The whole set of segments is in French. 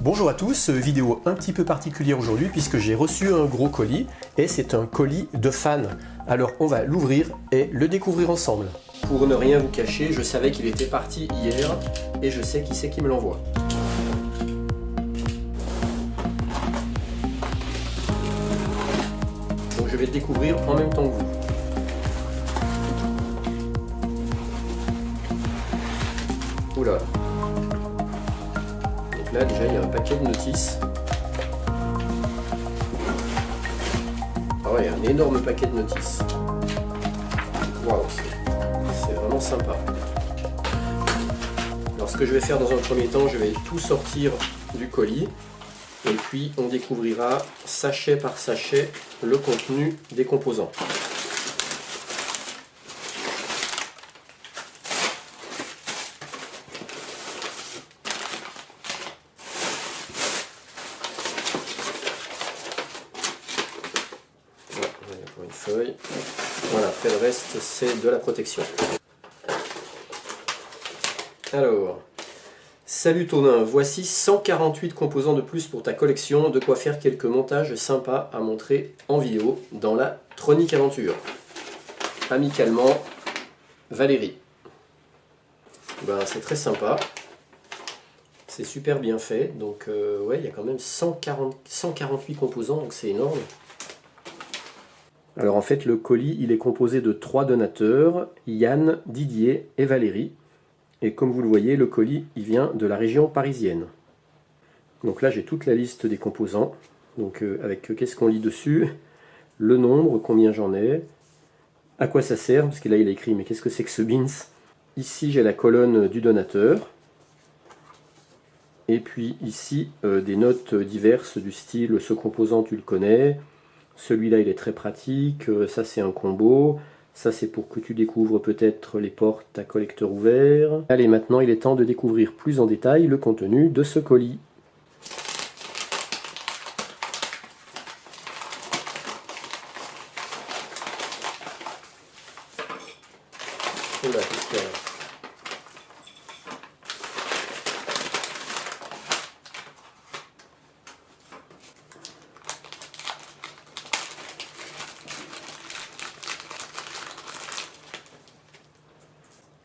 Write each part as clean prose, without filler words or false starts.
Bonjour à tous, vidéo un petit peu particulière aujourd'hui puisque j'ai reçu un gros colis et c'est un colis de fans. Alors on va l'ouvrir et le découvrir ensemble. Pour ne rien vous cacher, je savais qu'il était parti hier et je sais qui c'est qui me l'envoie. Donc je vais le découvrir en même temps que vous. Oula. Donc là déjà il y a un paquet de notices. Ah ouais, il y a un énorme paquet de notices. Waouh, c'est vraiment sympa. Alors ce que je vais faire dans un premier temps, je vais tout sortir du colis. Et puis on découvrira sachet par sachet le contenu des composants. Une feuille. Voilà, après le reste c'est de la protection. Alors, salut Tonin, voici 148 composants de plus pour ta collection, de quoi faire quelques montages sympas à montrer en vidéo dans la Tronic Aventure. Amicalement, Valérie. Ben, c'est très sympa, c'est super bien fait, donc ouais, il y a quand même 148 composants, donc c'est énorme. Alors en fait le colis il est composé de 3 donateurs, Yann, Didier et Valérie. Et comme vous le voyez, le colis il vient de la région parisienne. Donc là j'ai toute la liste des composants. Donc avec qu'est-ce qu'on lit dessus, le nombre, combien j'en ai, à quoi ça sert, parce que là il a écrit mais qu'est-ce que c'est que ce beans. Ici j'ai la colonne du donateur. Et puis ici des notes diverses du style ce composant tu le connais. Celui-là, il est très pratique. Ça, c'est un combo. Ça, c'est pour que tu découvres peut-être les portes à collecteur ouvert. Allez, maintenant, il est temps de découvrir plus en détail le contenu de ce colis. Oula, qu'est-ce qu'il y a là ?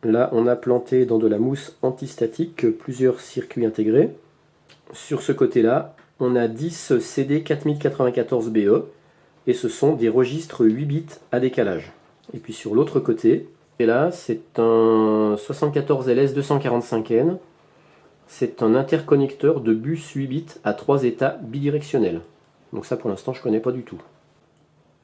Là, on a planté dans de la mousse antistatique plusieurs circuits intégrés. Sur ce côté-là, on a 10 CD 4094 BE et ce sont des registres 8 bits à décalage. Et puis sur l'autre côté, et là, c'est un 74 LS 245N. C'est un interconnecteur de bus 8 bits à 3 états bidirectionnels. Donc ça, pour l'instant, je ne connais pas du tout.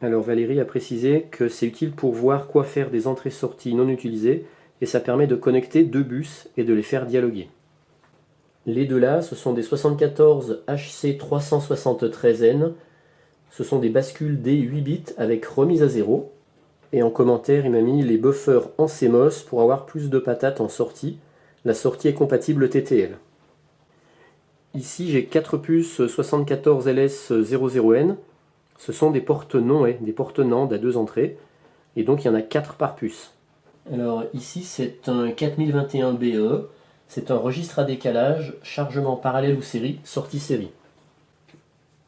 Alors Valérie a précisé que c'est utile pour voir quoi faire des entrées-sorties non utilisées et ça permet de connecter 2 bus et de les faire dialoguer. Les deux là, ce sont des 74 HC373N. Ce sont des bascules D 8 bits avec remise à 0. Et en commentaire, il m'a mis les buffers en CMOS pour avoir plus de patates en sortie. La sortie est compatible TTL. Ici, j'ai 4 puces 74LS00N. Ce sont des portes non des portes NAND à 2 entrées. Et donc, il y en a 4 par puce. Alors ici, c'est un 4021 BE. C'est un registre à décalage, chargement parallèle ou série, sortie série.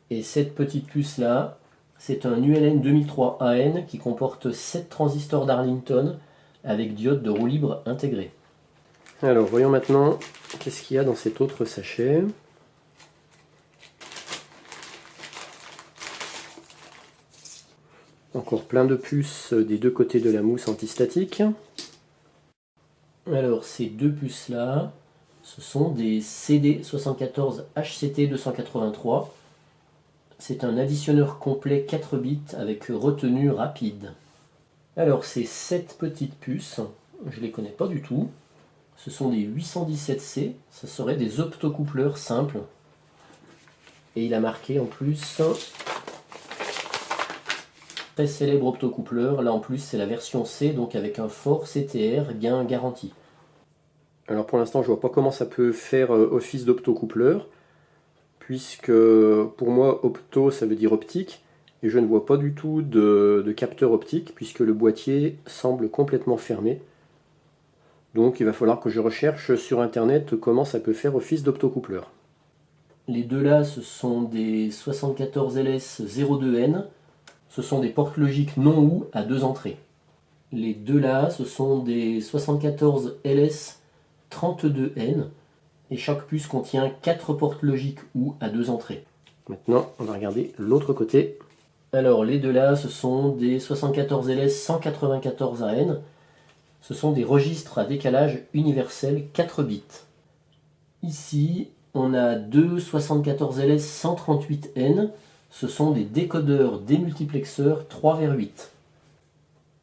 Et cette petite puce là, c'est un ULN 2003 AN qui comporte 7 transistors d'Arlington avec diode de roue libre intégrée. Alors voyons maintenant qu'est-ce qu'il y a dans cet autre sachet. Encore plein de puces des deux côtés de la mousse antistatique. Alors ces deux puces là, ce sont des CD74 HCT 283. C'est un additionneur complet 4 bits avec retenue rapide. Alors ces 7 petites puces, je ne les connais pas du tout. Ce sont des 817C, ça serait des optocoupleurs simples. Et il a marqué en plus très célèbre optocoupleur. Là en plus c'est la version C, donc avec un fort CTR gain garanti. Alors pour l'instant je vois pas comment ça peut faire office d'optocoupleur, puisque pour moi opto ça veut dire optique, et je ne vois pas du tout de capteur optique, puisque le boîtier semble complètement fermé. Donc il va falloir que je recherche sur internet comment ça peut faire office d'optocoupleur. Les deux là, ce sont des 74LS02N. Ce sont des portes logiques non OU à deux entrées. Les deux là, ce sont des 74LS32N. Et chaque puce contient 4 portes logiques OU à deux entrées. Maintenant, on va regarder l'autre côté. Alors, les deux là, ce sont des 74LS194AN. Ce sont des registres à décalage universel 4 bits. Ici, on a deux 74LS138N. Ce sont des décodeurs démultiplexeurs 3/8.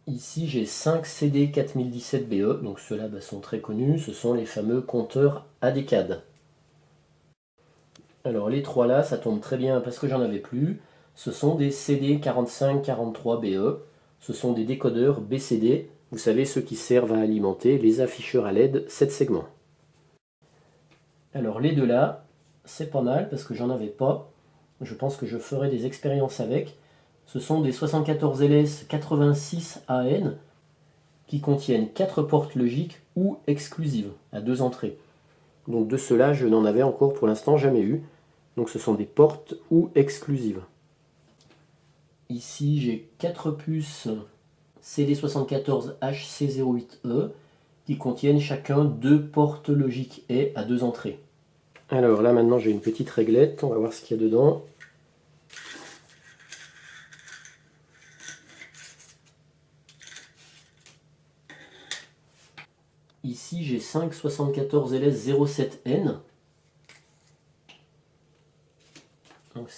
Ici, j'ai 5 CD 4017BE, donc ceux-là sont très connus. Ce sont les fameux compteurs ADCAD. Alors, les trois là, ça tombe très bien parce que j'en avais plus. Ce sont des CD 4543BE. Ce sont des décodeurs BCD. Vous savez, ceux qui servent à alimenter les afficheurs à LED 7 segments. Alors les deux là, c'est pas mal parce que j'en avais pas. Je pense que je ferai des expériences avec. Ce sont des 74LS86AN qui contiennent 4 portes logiques ou exclusives à deux entrées. Donc de ceux-là, je n'en avais encore pour l'instant jamais eu. Donc ce sont des portes ou exclusives. Ici, j'ai 4 puces CD74HC08E qui contiennent chacun 2 portes logiques et à deux entrées. Alors là maintenant j'ai une petite réglette, on va voir ce qu'il y a dedans. Ici j'ai 5 74LS07N. Donc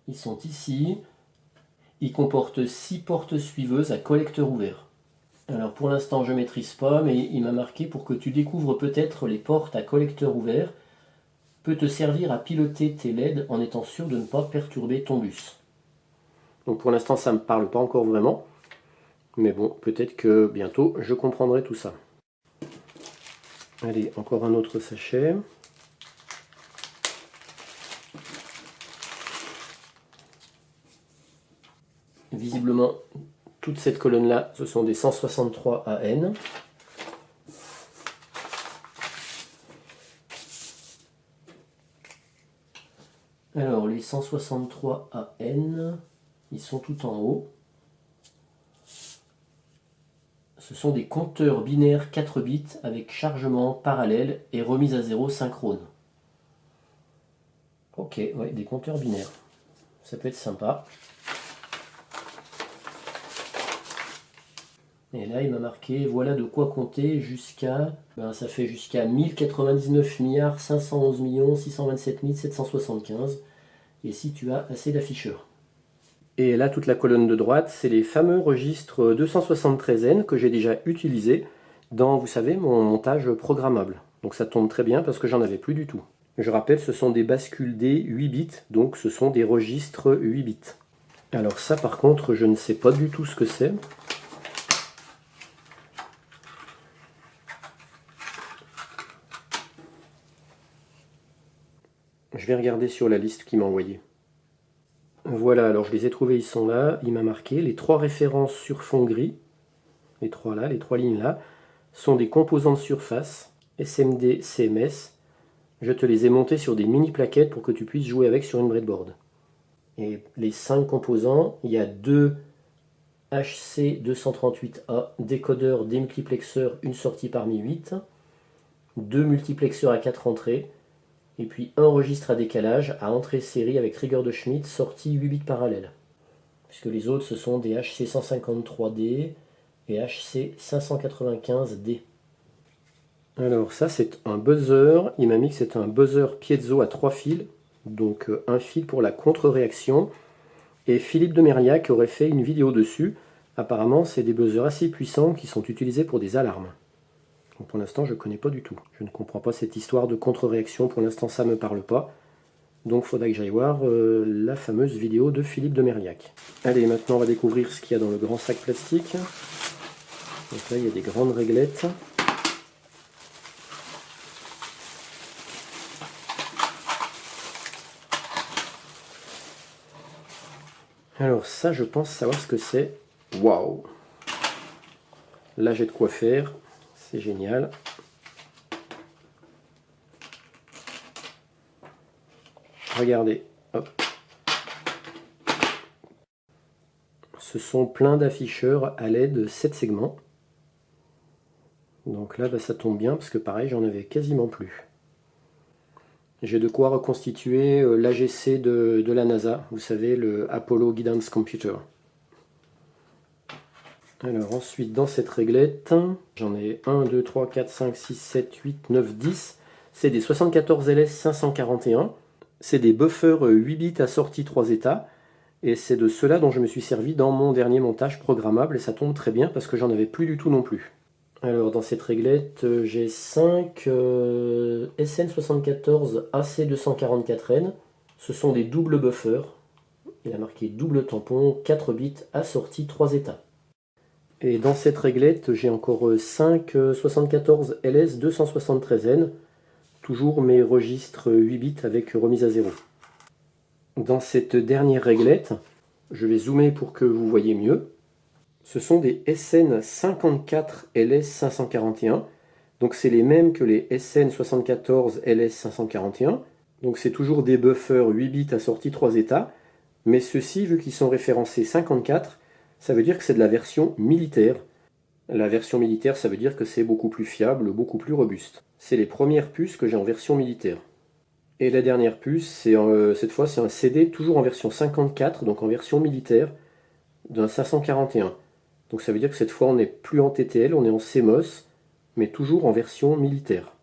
ils sont ici. Ils comportent 6 portes suiveuses à collecteur ouvert. Alors pour l'instant je ne maîtrise pas, mais il m'a marqué pour que tu découvres peut-être les portes à collecteur ouvert, peut te servir à piloter tes LED en étant sûr de ne pas perturber ton bus. Donc pour l'instant ça ne me parle pas encore vraiment, mais bon, peut-être que bientôt je comprendrai tout ça. Allez, encore un autre sachet. Visiblement, toute cette colonne-là, ce sont des 163 AN. Alors, les 163 AN, ils sont tout en haut. Ce sont des compteurs binaires 4 bits avec chargement parallèle et remise à zéro synchrone. Ok, ouais, des compteurs binaires. Ça peut être sympa. Et là, il m'a marqué, voilà de quoi compter jusqu'à... ça fait jusqu'à 1099 511 627 775. Et si tu as assez d'afficheurs. Et là, toute la colonne de droite, c'est les fameux registres 273N que j'ai déjà utilisés dans, vous savez, mon montage programmable. Donc ça tombe très bien parce que j'en avais plus du tout. Je rappelle, ce sont des bascules D 8 bits, donc ce sont des registres 8 bits. Alors ça, par contre, je ne sais pas du tout ce que c'est. Je vais regarder sur la liste qu'il m'a envoyée. Voilà, alors je les ai trouvés, ils sont là. Il m'a marqué les 3 références sur fond gris. Les 3 là, les 3 lignes là, sont des composants de surface, SMD, CMS. Je te les ai montés sur des mini plaquettes pour que tu puisses jouer avec sur une breadboard. Et les 5 composants, il y a 2 HC238A, décodeur, démultiplexeur, une sortie parmi 8, 2 multiplexeurs à 4 entrées, et puis un registre à décalage à entrée série avec rigueur de Schmitt, sortie 8 bits parallèle. Puisque les autres ce sont des HC153D et HC595D. Alors ça c'est un buzzer, il m'a mis que c'est un buzzer piezo à 3 fils, donc un fil pour la contre-réaction, et Philippe de Mériac aurait fait une vidéo dessus. Apparemment c'est des buzzers assez puissants qui sont utilisés pour des alarmes. Donc pour l'instant je ne connais pas du tout, je ne comprends pas cette histoire de contre-réaction, pour l'instant ça ne me parle pas. Donc il faudra que j'aille voir la fameuse vidéo de Philippe de Mériac. Allez, maintenant on va découvrir ce qu'il y a dans le grand sac plastique. Donc là il y a des grandes réglettes. Alors ça je pense savoir ce que c'est. Waouh! Là j'ai de quoi faire, c'est génial. regardez, hop. Ce sont plein d'afficheurs à LED de 7 segments. Donc là, ça tombe bien parce que pareil, j'en avais quasiment plus. J'ai de quoi reconstituer l'AGC de la NASA, vous savez, le Apollo Guidance Computer. Alors ensuite, dans cette réglette, j'en ai 1, 2, 3, 4, 5, 6, 7, 8, 9, 10. C'est des 74 LS 541. C'est des buffers 8 bits assortis 3 états. Et c'est de cela dont je me suis servi dans mon dernier montage programmable. Et ça tombe très bien parce que j'en avais plus du tout non plus. Alors dans cette réglette, j'ai 5 SN74 AC244N. Ce sont des doubles buffers. Il a marqué double tampon, 4 bits assortis 3 états. Et dans cette réglette, j'ai encore 5 74 LS 273N. Toujours mes registres 8 bits avec remise à 0. Dans cette dernière réglette, je vais zoomer pour que vous voyez mieux. Ce sont des SN54 LS 541. Donc c'est les mêmes que les SN74 LS 541. Donc c'est toujours des buffers 8 bits assortis 3 états. Mais ceux-ci, vu qu'ils sont référencés 54, ça veut dire que c'est de la version militaire. La version militaire, ça veut dire que c'est beaucoup plus fiable, beaucoup plus robuste. C'est les premières puces que j'ai en version militaire. Et la dernière puce, cette fois, c'est un CD toujours en version 54, donc en version militaire, d'un 541. Donc ça veut dire que cette fois, on n'est plus en TTL, on est en CMOS, mais toujours en version militaire.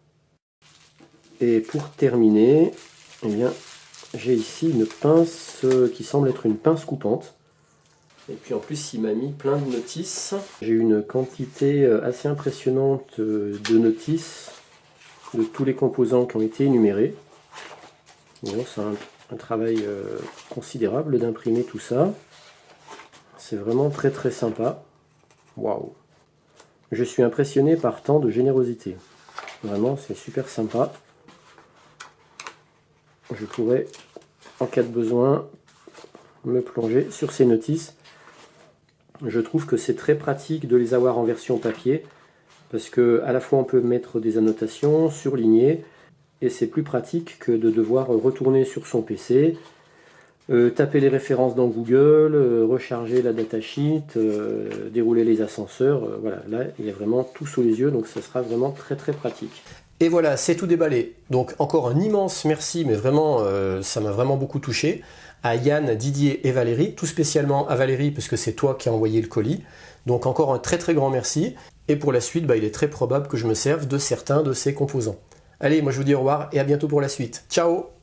Et pour terminer, eh bien, j'ai ici une pince qui semble être une pince coupante. Et puis en plus, il m'a mis plein de notices. J'ai une quantité assez impressionnante de notices de tous les composants qui ont été énumérés. C'est un travail considérable d'imprimer tout ça. C'est vraiment très très sympa. Waouh! Je suis impressionné par tant de générosité. Vraiment, c'est super sympa. Je pourrais, en cas de besoin, me plonger sur ces notices. Je trouve que c'est très pratique de les avoir en version papier parce que à la fois on peut mettre des annotations, surligner, et c'est plus pratique que de devoir retourner sur son PC, taper les références dans Google, recharger la datasheet, dérouler les ascenseurs. Voilà, là il y a vraiment tout sous les yeux, donc ça sera vraiment très très pratique. Et voilà, c'est tout déballé. Donc encore un immense merci, mais vraiment, ça m'a vraiment beaucoup touché, à Yann, Didier et Valérie, tout spécialement à Valérie, parce que c'est toi qui as envoyé le colis. Donc encore un très très grand merci. Et pour la suite, il est très probable que je me serve de certains de ces composants. Allez, moi je vous dis au revoir et à bientôt pour la suite. Ciao!